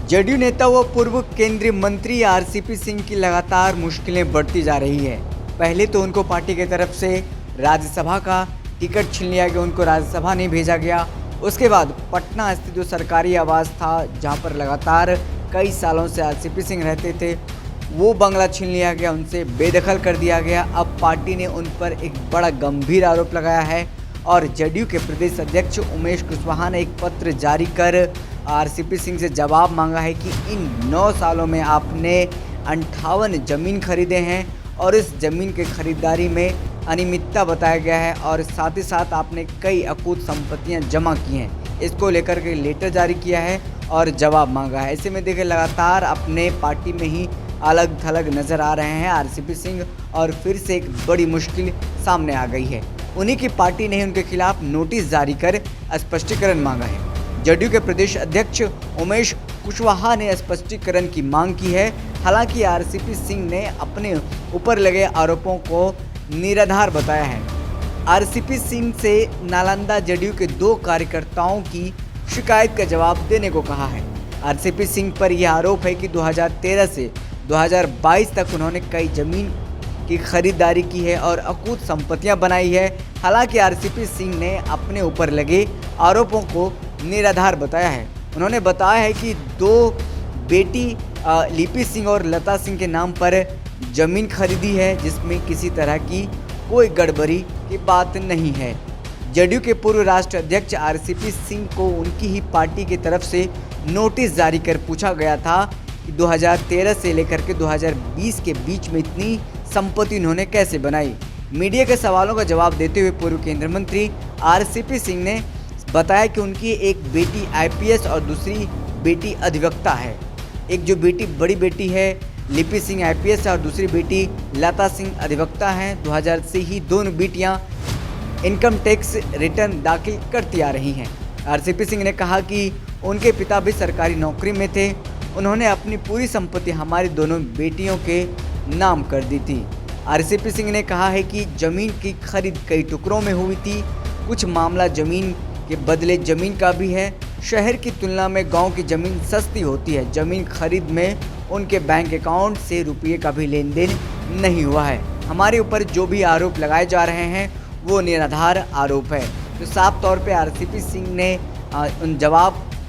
जदयू नेता व पूर्व केंद्रीय मंत्री आरसीपी सिंह की लगातार मुश्किलें बढ़ती जा रही है। पहले तो उनको पार्टी की तरफ से राज्यसभा का टिकट छीन लिया गया, उनको राज्यसभा नहीं भेजा गया। उसके बाद पटना स्थित जो सरकारी आवास था, जहां पर लगातार कई सालों से आरसीपी सिंह रहते थे, वो बंगला छीन लिया गया, उनसे बेदखल कर दिया गया। अब पार्टी ने उन पर एक बड़ा गंभीर आरोप लगाया है और जदयू के प्रदेश अध्यक्ष उमेश कुशवाहा ने एक पत्र जारी कर आरसीपी सिंह से जवाब मांगा है कि इन 9 सालों में आपने 58 जमीन खरीदे हैं और इस जमीन के खरीदारी में अनियमितता बताया गया है और साथ ही साथ आपने कई अकूत संपत्तियां जमा की हैं। इसको लेकर के लेटर जारी किया है और जवाब मांगा है। ऐसे में देखिए लगातार अपने पार्टी में ही अलग थलग नजर आ रहे हैं आरसीपी सिंह और फिर से एक बड़ी मुश्किल सामने आ गई है। उन्हीं की पार्टी ने उनके खिलाफ नोटिस जारी कर स्पष्टीकरण मांगा है। जदयू के प्रदेश अध्यक्ष उमेश कुशवाहा ने स्पष्टीकरण की मांग की है। हालांकि आरसीपी सिंह ने अपने ऊपर लगे आरोपों को निराधार बताया है। आरसीपी सिंह से नालंदा जदयू के 2 कार्यकर्ताओं की शिकायत का जवाब देने को कहा है। आरसीपी सिंह पर यह आरोप है कि 2013 से 2022 तक उन्होंने कई जमीन की खरीदारी की है और अकूत संपत्तियां बनाई है। हालांकि आरसीपी सिंह ने अपने ऊपर लगे आरोपों को निराधार बताया है। उन्होंने बताया है कि 2 बेटी लिपि सिंह और लता सिंह के नाम पर जमीन खरीदी है, जिसमें किसी तरह की कोई गड़बड़ी की बात नहीं है। जदयू के पूर्व राष्ट्रीय अध्यक्ष आरसीपी सिंह को उनकी ही पार्टी की तरफ से नोटिस जारी कर पूछा गया था कि 2013 से लेकर के 2020 के बीच में इतनी संपत्ति उन्होंने कैसे बनाई। मीडिया के सवालों का जवाब देते हुए पूर्व केंद्रीय मंत्री आरसीपी सिंह ने बताया कि उनकी एक बेटी आईपीएस और दूसरी बेटी अधिवक्ता है। एक जो बेटी बड़ी बेटी है लिपि सिंह आईपीएस है और दूसरी बेटी लता सिंह अधिवक्ता हैं। 2000 से ही दोनों बेटियां इनकम टैक्स रिटर्न दाखिल करती आ रही हैं। आरसीपी सिंह ने कहा कि उनके पिता भी सरकारी नौकरी में थे। उन्होंने अपनी पूरी संपत्ति हमारी दोनों बेटियों के नाम कर दी थी। आरसीपी सिंह ने कहा है कि जमीन की खरीद कई टुकड़ों में हुई थी। कुछ मामला जमीन के बदले जमीन का भी है। शहर की तुलना में गांव की जमीन सस्ती होती है। जमीन खरीद में उनके बैंक अकाउंट से रुपये का भी लेन देन नहीं हुआ है। हमारे ऊपर जो भी आरोप लगाए जा रहे हैं वो निराधार आरोप है। तो साफ तौर पे आरसीपी सिंह ने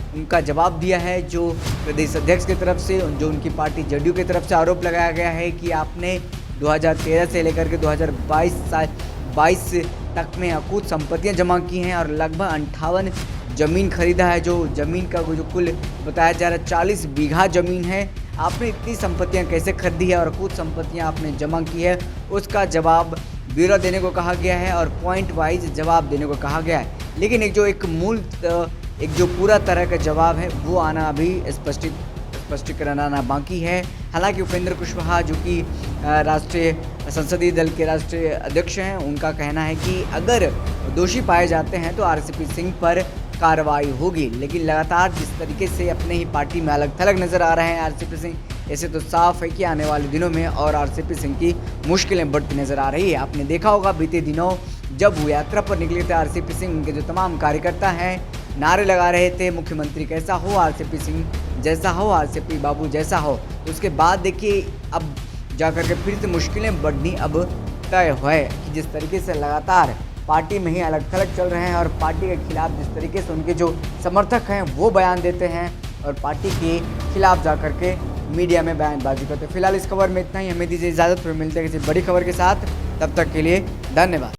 उनका जवाब दिया है जो प्रदेश अध्यक्ष की तरफ से, जो उनकी पार्टी जदयू की तरफ से आरोप लगाया गया है कि आपने 2013 से लेकर के 2022 तक में अकूत संपत्तियां जमा की हैं और लगभग 58 जमीन खरीदा है। जो जमीन का जो कुल बताया जा रहा है 40 बीघा जमीन है। आपने इतनी संपत्तियां कैसे खरीदी है और अकूत संपत्तियां आपने जमा की है, उसका जवाब ब्यौरा देने को कहा गया है और पॉइंट वाइज जवाब देने को कहा गया है। लेकिन एक जो पूरा तरह का जवाब है वो आना अभी स्पष्टीकरण आना बाकी है। हालांकि उपेंद्र कुशवाहा जो कि राष्ट्रीय संसदीय दल के राष्ट्रीय अध्यक्ष हैं, उनका कहना है कि अगर दोषी पाए जाते हैं तो आरसीपी सिंह पर कार्रवाई होगी। लेकिन लगातार जिस तरीके से अपने ही पार्टी में अलग थलग नजर आ रहे हैं आरसीपी सिंह, ऐसे तो साफ है कि आने वाले दिनों में और आरसीपी सिंह की मुश्किलें बढ़ती नजर आ रही है। आपने देखा होगा बीते दिनों जब वो यात्रा पर निकले थे आरसीपी सिंह, उनके जो तमाम कार्यकर्ता हैं नारे लगा रहे थे मुख्यमंत्री कैसा हो, आरसीपी सिंह जैसा हो, आरसीपी बाबू जैसा हो। तो उसके बाद देखिए अब जाकर के फिर से मुश्किलें बढ़नी अब तय है कि जिस तरीके से लगातार पार्टी में ही अलग थलग चल रहे हैं और पार्टी के खिलाफ जिस तरीके से उनके जो समर्थक हैं वो बयान देते हैं और पार्टी के खिलाफ जाकर के मीडिया में बयानबाजी करते हैं। फिलहाल इस खबर में इतना ही। हमें दीजिए इजाज़त, फिर मिलते हैं किसी बड़ी खबर के साथ। तब तक के लिए धन्यवाद।